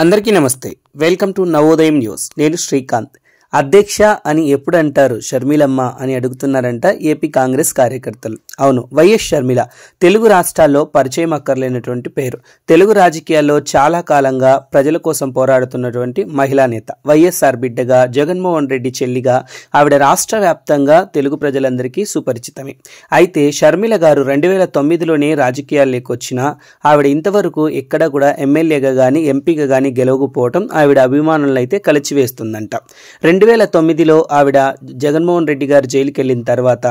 అందరికీ నమస్తే. Welcome to Navodayam news. నేను శ్రీకాంత్. అధ్యక్ష అని ఎప్పుడు అంటారు షర్మిలమ్మ అని అడుగుతున్నారంట ఏపీ కాంగ్రెస్ కార్యకర్తలు. అవును, వైఎస్ షర్మిల తెలుగు రాష్ట్రాల్లో పరిచయం అక్కర్లేనటువంటి పేరు. తెలుగు రాజకీయాల్లో చాలా కాలంగా ప్రజల కోసం పోరాడుతున్నటువంటి మహిళా నేత. వైఎస్ఆర్ బిడ్డగా, జగన్మోహన్ రెడ్డి చెల్లిగా ఆవిడ రాష్ట్ర వ్యాప్తంగా తెలుగు ప్రజలందరికీ సుపరిచితమే. అయితే షర్మిల గారు 2009లోనే రాజకీయాల్లోకి వచ్చినా ఆవిడ ఇంతవరకు ఎక్కడ కూడా ఎమ్మెల్యేగా కానీ ఎంపీగా కానీ గెలవకపోవటం ఆవిడ అభిమానులను అయితే కలిచివేస్తుందంట. 2009లో ఆవిడ జగన్మోహన్ రెడ్డి గారు జైలుకి వెళ్ళిన తర్వాత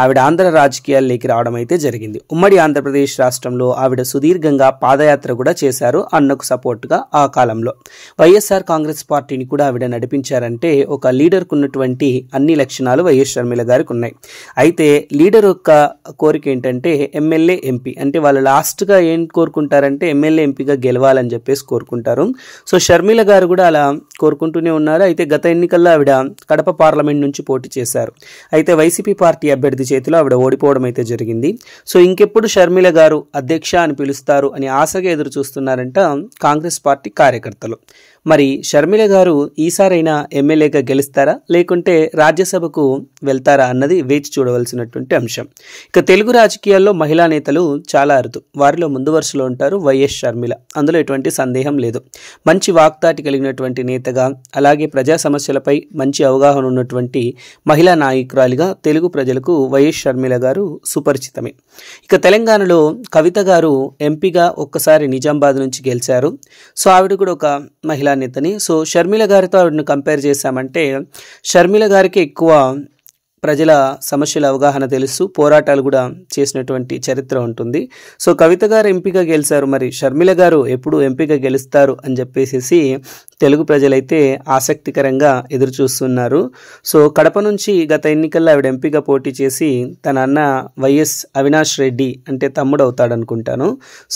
ఆవిడ ఆంధ్ర రాజకీయాల్లోకి రావడం అయితే జరిగింది. ఉమ్మడి ఆంధ్రప్రదేశ్ రాష్ట్రంలో ఆవిడ సుదీర్ఘంగా పాదయాత్ర కూడా చేశారు అన్నకు సపోర్ట్గా. ఆ కాలంలో వైఎస్ఆర్ కాంగ్రెస్ పార్టీని కూడా ఆవిడ నడిపించారంటే ఒక లీడర్కు ఉన్నటువంటి అన్ని లక్షణాలు వైఎస్ షర్మిల గారికి ఉన్నాయి. అయితే లీడర్ యొక్క కోరిక ఏంటంటే ఎమ్మెల్యే ఎంపీ, అంటే వాళ్ళు లాస్ట్గా ఏం కోరుకుంటారంటే ఎమ్మెల్యే ఎంపీగా గెలవాలని చెప్పేసి కోరుకుంటారు. సో షర్మిల గారు కూడా అలా కోరుకుంటూనే ఉన్నారు. అయితే గత ఎన్నికల్లో ఆవిడ కడప పార్లమెంట్ నుంచి పోటీ చేశారు. అయితే వైసీపీ పార్టీ అభ్యర్థి చేతిలో ఆవిడ ఓడిపోవడం అయితే జరిగింది. సో ఇంకెప్పుడు షర్మిల గారు అధ్యక్ష అని పిలుస్తారు అని ఆశగా ఎదురు చూస్తున్నారంట కాంగ్రెస్ పార్టీ కార్యకర్తలు. మరి షర్మిల గారు ఈసారైనా ఎమ్మెల్యేగా గెలుస్తారా లేకుంటే రాజ్యసభకు వెళ్తారా అన్నది వేచి చూడవలసినటువంటి అంశం. ఇక తెలుగు రాజకీయాల్లో మహిళా నేతలు చాలా అరుదు. వారిలో ముందు వరుసలో ఉంటారు వైఎస్ షర్మిల, అందులో ఎటువంటి సందేహం లేదు. మంచి వాగ్దాటి కలిగినటువంటి నేతగా, అలాగే ప్రజా సమస్యలపై మంచి అవగాహన ఉన్నటువంటి మహిళా నాయకురాలిగా తెలుగు ప్రజలకు వైఎస్ షర్మిల గారు సుపరిచితమే. ఇక తెలంగాణలో కవిత గారు ఎంపీగా ఒక్కసారి నిజామాబాద్ నుంచి గెలిచారు. సో ఆవిడ కూడా ఒక మహిళా నేతని. సో షర్మిల గారితో ఆవిడను కంపేర్ చేశామంటే షర్మిల గారికి ఎక్కువ ప్రజల సమస్యల అవగాహన తెలుసు, పోరాటాలు కూడా చేసినటువంటి చరిత్ర ఉంటుంది. సో కవిత గారు ఎంపీగా గెలిచారు, మరి షర్మిల గారు ఎప్పుడు ఎంపీగా గెలుస్తారు అని చెప్పేసి తెలుగు ప్రజలైతే ఆసక్తికరంగా ఎదురు చూస్తున్నారు. సో కడప నుంచి గత ఎన్నికల్లో ఆవిడ ఎంపీగా పోటీ చేసి తన అన్న వైఎస్ అవినాష్ రెడ్డి అంటే తమ్ముడు అవుతాడు అనుకుంటాను.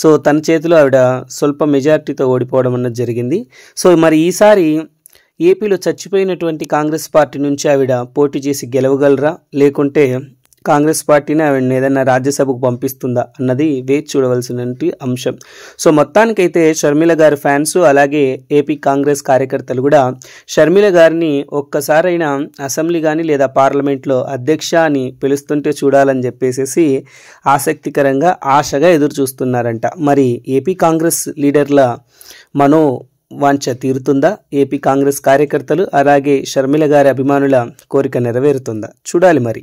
సో తన చేతిలో ఆవిడ స్వల్ప మెజార్టీతో ఓడిపోవడం అన్నది జరిగింది. సో మరి ఈసారి ఏపీలో చచ్చిపోయినటువంటి కాంగ్రెస్ పార్టీ నుంచి ఆవిడ పోటీ చేసి గెలవగలరా లేకుంటే కాంగ్రెస్ పార్టీని ఆవిడని ఏదైనా రాజ్యసభకు పంపిస్తుందా అన్నది వేచి చూడవలసినటువంటి అంశం. సో మొత్తానికైతే షర్మిల గారి ఫ్యాన్స్ అలాగే ఏపీ కాంగ్రెస్ కార్యకర్తలు కూడా షర్మిల గారిని ఒక్కసారైనా అసెంబ్లీ కానీ లేదా పార్లమెంట్లో అధ్యక్ష అని పిలుస్తుంటే చూడాలని చెప్పేసి ఆసక్తికరంగా ఆశగా ఎదురు చూస్తున్నారంట. మరి ఏపీ కాంగ్రెస్ లీడర్ల వాంఛ తీరుతుందా? ఏపీ కాంగ్రెస్ కార్యకర్తలు అలాగే షర్మిల గారి అభిమానుల కోరిక నెరవేరుతుందా? చూడాలి మరి.